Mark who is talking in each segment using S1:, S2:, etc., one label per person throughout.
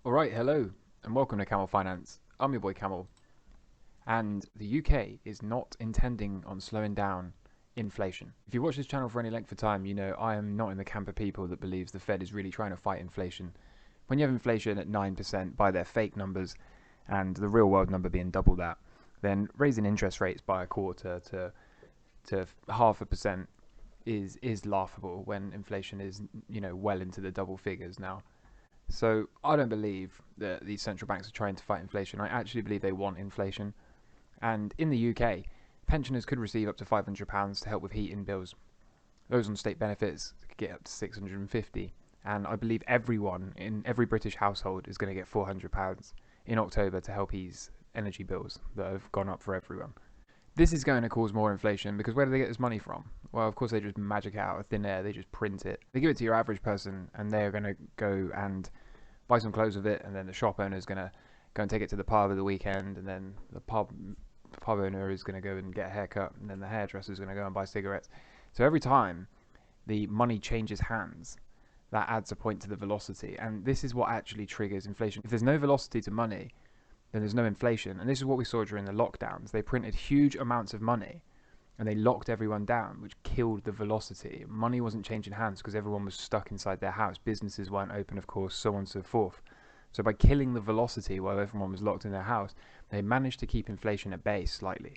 S1: Alright, hello, and welcome to Camel Finance. I'm your boy Camel, and the UK is not intending on slowing down inflation. If you watch this channel for any length of time, you know I am not in the camp of people that believes the Fed is really trying to fight inflation. When you have inflation at 9% by their fake numbers, and the real world number being double that, then raising interest rates by a quarter to 0.5% is laughable when inflation is, well into the double figures now. So I don't believe that these central banks are trying to fight inflation. I actually believe they want inflation. And in the UK, pensioners could receive up to £500 to help with heating bills. Those on state benefits could get up to £650. And I believe everyone in every British household is going to get £400 in October to help ease energy bills that have gone up for everyone. This is going to cause more inflation because where do they get this money from? Well, of course they just magic it out of thin air. They just print it. They give it to your average person and they're going to go and buy some clothes with it, and then the shop owner is going to go and take it to the pub at the weekend, and then the pub owner is going to go and get a haircut, and then the hairdresser is going to go and buy cigarettes. So every time the money changes hands, that adds a point to the velocity, and this is what actually triggers inflation. If there's no velocity to money, then there's no inflation. And this is what we saw during the lockdowns. They printed huge amounts of money and they locked everyone down, which killed the velocity. Money wasn't changing hands because everyone was stuck inside their house. Businesses weren't open, of course, so on and so forth. So by killing the velocity while everyone was locked in their house, they managed to keep inflation at bay slightly.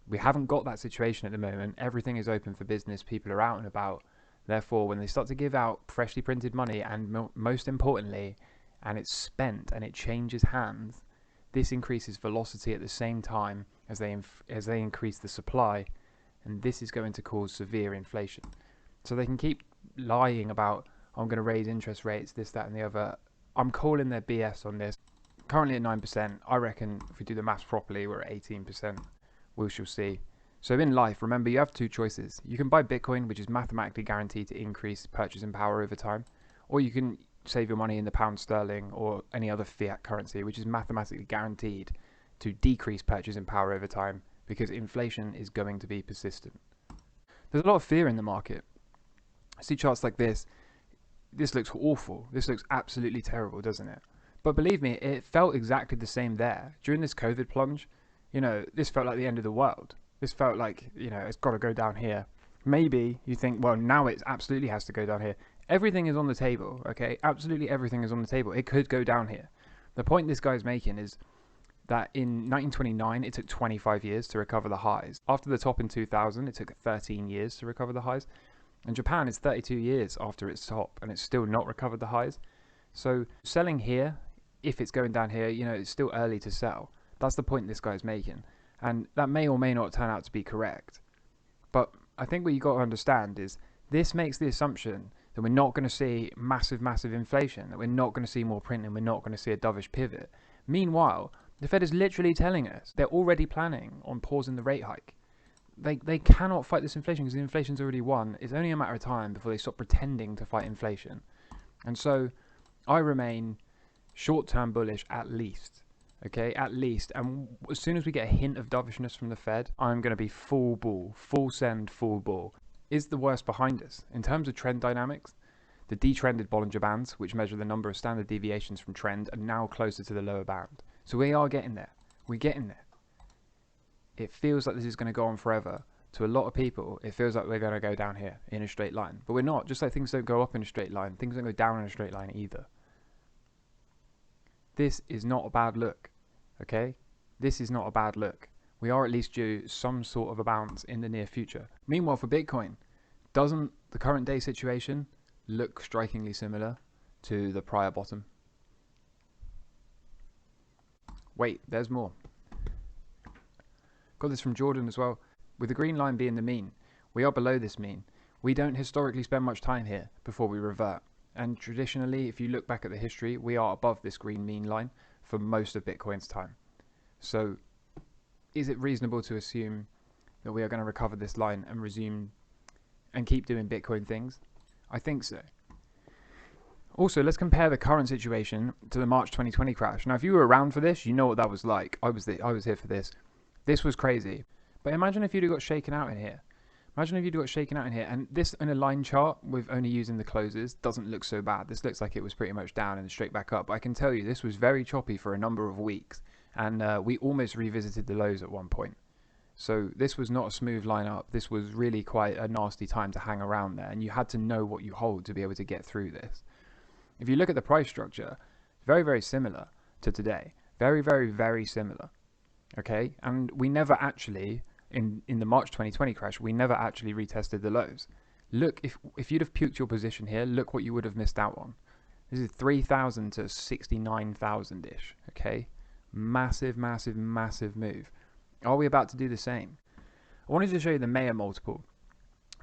S1: We haven't got that situation at the moment. Everything is open for business. People are out and about. Therefore, when they start to give out freshly printed money, and most importantly, and it's spent and it changes hands, this increases velocity at the same time as they increase the supply, and this is going to cause severe inflation. So they can keep lying about, I'm going to raise interest rates, this, that, and the other. I'm calling their BS on this. Currently at 9%, I reckon if we do the maths properly, we're at 18%. We shall see. So in life, remember, you have two choices. You can buy Bitcoin, which is mathematically guaranteed to increase purchasing power over time, or you can save your money in the pound sterling or any other fiat currency, which is mathematically guaranteed to decrease purchasing power over time because inflation is going to be persistent. There's a lot of fear in the market. I see charts like this. This looks awful. This looks absolutely terrible, doesn't it? But believe me, it felt exactly the same there. During this COVID plunge, this felt like the end of the world. This felt like, it's got to go down here. Maybe you think, well, now it absolutely has to go down here. Everything is on the table, okay? Absolutely everything is on the table. It could go down here. The point this guy's making is that in 1929, it took 25 years to recover the highs. After the top in 2000, it took 13 years to recover the highs. And Japan is 32 years after its top, and it's still not recovered the highs. So selling here, if it's going down here, it's still early to sell. That's the point this guy's making. And that may or may not turn out to be correct. But I think what you got to understand is this makes the assumption that we're not going to see massive inflation, that we're not going to see more printing, we're not going to see a dovish pivot. Meanwhile, the Fed is literally telling us they're already planning on pausing the rate hike. They cannot fight this inflation because the inflation's already won. It's only a matter of time before they stop pretending to fight inflation. And so I remain short-term bullish at least. Okay, at least. And as soon as we get a hint of dovishness from the Fed, I'm going to be full ball, full send, full ball. Is the worst behind us? In terms of trend dynamics, the detrended Bollinger Bands, which measure the number of standard deviations from trend, are now closer to the lower bound. So we are getting there. We're getting there. It feels like this is going to go on forever. To a lot of people, it feels like we're going to go down here in a straight line. But we're not. Just like things don't go up in a straight line, things don't go down in a straight line either. This is not a bad look. Okay? This is not a bad look. We are at least due some sort of a bounce in the near future. Meanwhile, for Bitcoin, doesn't the current day situation look strikingly similar to the prior bottom? Wait, there's more. Got this from Jordan as well. With the green line being the mean, we are below this mean. We don't historically spend much time here before we revert. And traditionally, if you look back at the history, we are above this green mean line for most of Bitcoin's time. So is it reasonable to assume that we are going to recover this line and resume and keep doing Bitcoin things? I think so. Also, let's compare the current situation to the March 2020 crash. Now, if you were around for this, you know what that was like. I was here for this. This was crazy. But imagine if you'd have got shaken out in here. Imagine if you got shaken out in here, and this in a line chart with only using the closes doesn't look so bad. This looks like it was pretty much down and straight back up. But I can tell you this was very choppy for a number of weeks, and we almost revisited the lows at one point. So this was not a smooth line up. This was really quite a nasty time to hang around there, and you had to know what you hold to be able to get through this. If you look at the price structure, very, very similar to today. Very, very, very similar. Okay, and we never actually, in the March 2020 crash, we never actually retested the lows. Look, if you'd have puked your position here, look what you would have missed out on. This is 3,000 to 69,000-ish, okay? Massive, massive, massive move. Are we about to do the same? I wanted to show you the Mayer multiple.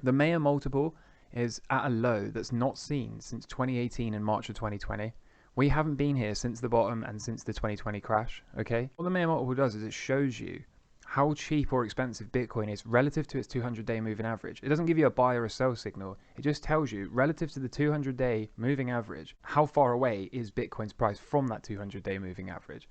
S1: The Mayer multiple is at a low that's not seen since 2018 and March of 2020. We haven't been here since the bottom and since the 2020 crash, okay? What the Mayer multiple does is it shows you how cheap or expensive Bitcoin is relative to its 200-day moving average. It doesn't give you a buy or a sell signal. It just tells you, relative to the 200-day moving average, how far away is Bitcoin's price from that 200-day moving average.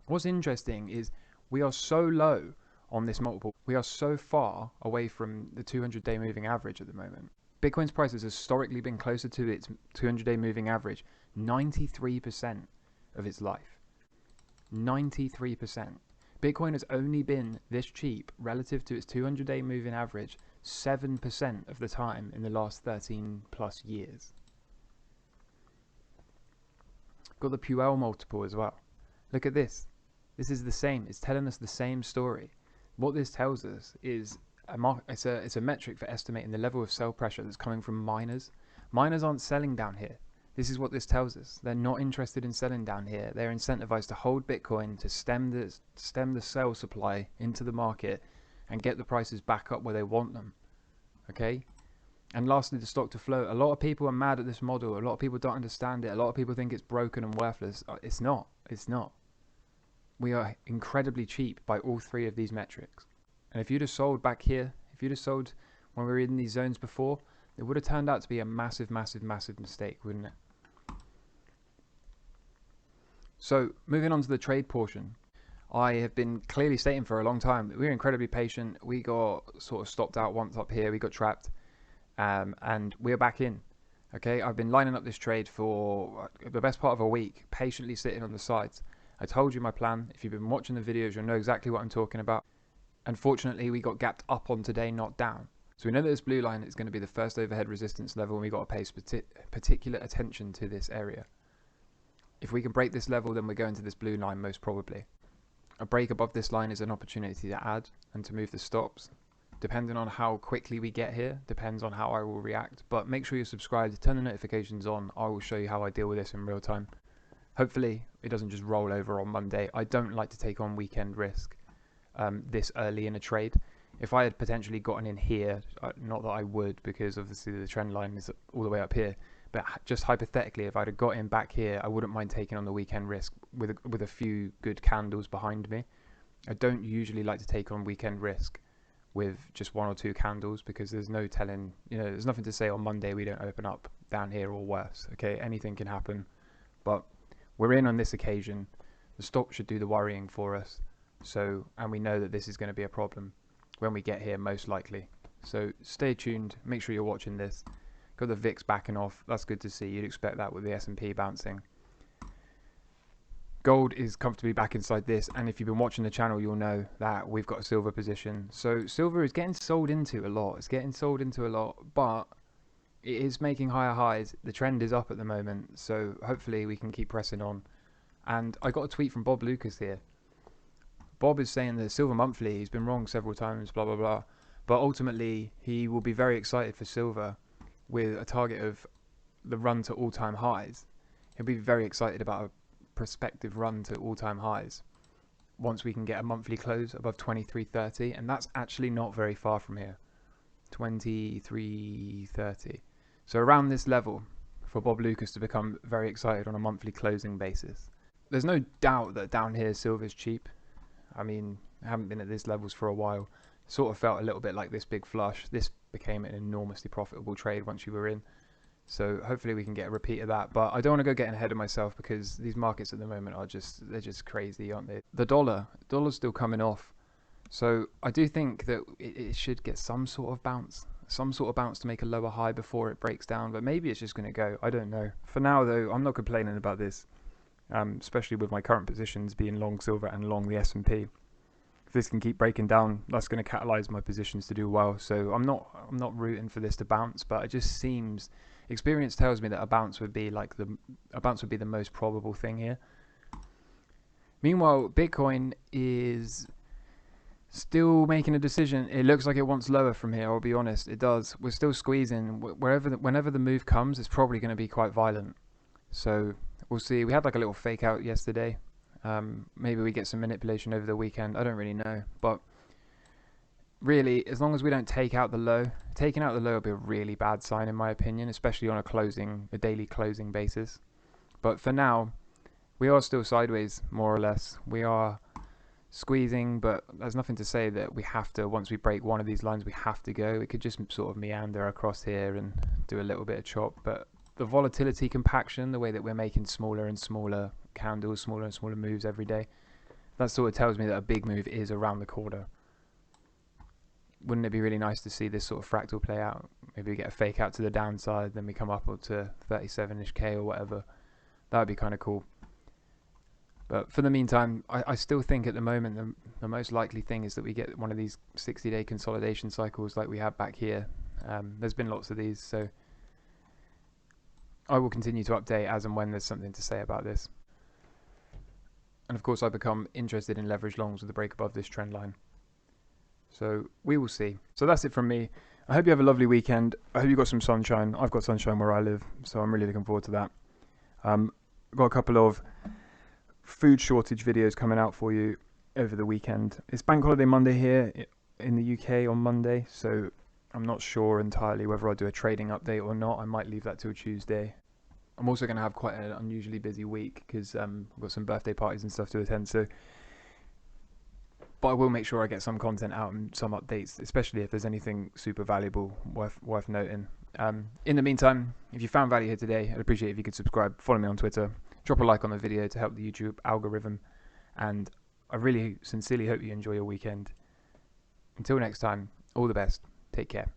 S1: What's interesting is we are so low on this multiple. We are so far away from the 200-day moving average at the moment. Bitcoin's price has historically been closer to its 200-day moving average 93% of its life. 93%. Bitcoin has only been this cheap relative to its 200-day moving average 7% of the time in the last 13 plus years. Got the Puel multiple as well. Look at this. This is the same. It's telling us the same story. What this tells us is it's a metric for estimating the level of sell pressure that's coming from miners. Miners aren't selling down here. This is what this tells us. They're not interested in selling down here. They're incentivized to hold Bitcoin to stem the sell supply into the market and get the prices back up where they want them. Okay? And lastly, the stock to flow. A lot of people are mad at this model. A lot of people don't understand it. A lot of people think it's broken and worthless. It's not. It's not. We are incredibly cheap by all three of these metrics. And if you'd have sold back here, if you'd have sold when we were in these zones before, it would have turned out to be a massive, massive, massive mistake, wouldn't it? So moving on to the trade portion, I have been clearly stating for a long time that we were incredibly patient. We got sort of stopped out once up here. We got trapped, and we're back in. Okay, I've been lining up this trade for the best part of a week, patiently sitting on the sides. I told you my plan. If you've been watching the videos, you'll know exactly what I'm talking about. Unfortunately, we got gapped up on today, not down. So we know that this blue line is going to be the first overhead resistance level, and we've got to pay particular attention to this area. If we can break this level, then we're going to this blue line most probably. A break above this line is an opportunity to add and to move the stops. Depending on how quickly we get here, depends on how I will react. But make sure you're subscribed, turn the notifications on. I will show you how I deal with this in real time. Hopefully, it doesn't just roll over on Monday. I don't like to take on weekend risk this early in a trade. If I had potentially gotten in here, not that I would, because obviously the trend line is all the way up here, but just hypothetically, if I'd have got in back here, I wouldn't mind taking on the weekend risk with a few good candles behind me. I don't usually like to take on weekend risk with just one or two candles, because there's no telling, there's nothing to say on Monday we don't open up down here or worse. Okay, anything can happen, but we're in on this occasion. The stop should do the worrying for us. So, and we know that this is going to be a problem when we get here, most likely. So stay tuned, make sure you're watching this. Got the VIX backing off, that's good to see. You'd expect that with the S&P bouncing. Gold is comfortably back inside this, and if you've been watching the channel, you'll know that we've got a silver position. So silver is getting sold into a lot. It's getting sold into a lot, but it is making higher highs. The trend is up at the moment, so hopefully we can keep pressing on. And I got a tweet from Bob Lucas here. Bob is saying that silver monthly, he's been wrong several times, blah, blah, blah. But ultimately, he will be very excited for silver with a target of the run to all-time highs. He'll be very excited about a prospective run to all-time highs once we can get a monthly close above 23.30, and that's actually not very far from here. 23.30. So around this level for Bob Lucas to become very excited on a monthly closing basis. There's no doubt that down here silver's cheap. I mean, I haven't been at these levels for a while. Sort of felt a little bit like this big flush. This became an enormously profitable trade once you were in. So hopefully we can get a repeat of that. But I don't want to go getting ahead of myself, because these markets at the moment are they're just crazy, aren't they? The dollar's still coming off So I do think that it should get some sort of bounce. Some sort of bounce to make a lower high before it breaks down, but maybe it's just going to go. I don't know. For now, though, I'm not complaining about this, especially with my current positions being long silver and long the S&P. If this can keep breaking down, that's going to catalyze my positions to do well. So I'm not rooting for this to bounce, but it just seems, experience tells me that a bounce would be the most probable thing here. Meanwhile, Bitcoin is still making a decision. It looks like it wants lower from here. I'll be honest, it does. We're still squeezing. Whenever the move comes, it's probably going to be quite violent. So we'll see. We had like a little fake out yesterday. Maybe we get some manipulation over the weekend. I don't really know, but really, as long as we don't take out the low, taking out the low will be a really bad sign in my opinion, especially on a daily closing basis. But for now, we are still sideways, more or less. We are squeezing, but there's nothing to say that we have to, once we break one of these lines, we have to go. It could just sort of meander across here and do a little bit of chop, but the volatility compaction, the way that we're making smaller and smaller candles, smaller and smaller moves every day, that sort of tells me that a big move is around the corner. Wouldn't it be really nice to see this sort of fractal play out? Maybe we get a fake out to the downside, then we come up to 37-ish K or whatever. That would be kind of cool. But for the meantime, I still think at the moment the most likely thing is that we get one of these 60-day consolidation cycles like we had back here. There's been lots of these, so I will continue to update as and when there's something to say about this. And of course I become interested in leverage longs with the break above this trend line. So we will see. So that's it from me. I hope you have a lovely weekend. I hope you got some sunshine. I've got sunshine where I live, so I'm really looking forward to that. I've got a couple of food shortage videos coming out for you over the weekend. It's Bank Holiday Monday here in the UK on Monday, so I'm not sure entirely whether I'll do a trading update or not. I might leave that till Tuesday. I'm also going to have quite an unusually busy week because I've got some birthday parties and stuff to attend, so but I will make sure I get some content out and some updates, especially if there's anything super valuable worth noting. In the meantime, if you found value here today, I'd appreciate if you could subscribe, follow me on Twitter, drop a like on the video to help the YouTube algorithm, and I really sincerely hope you enjoy your weekend. Until next time, all the best. Take care.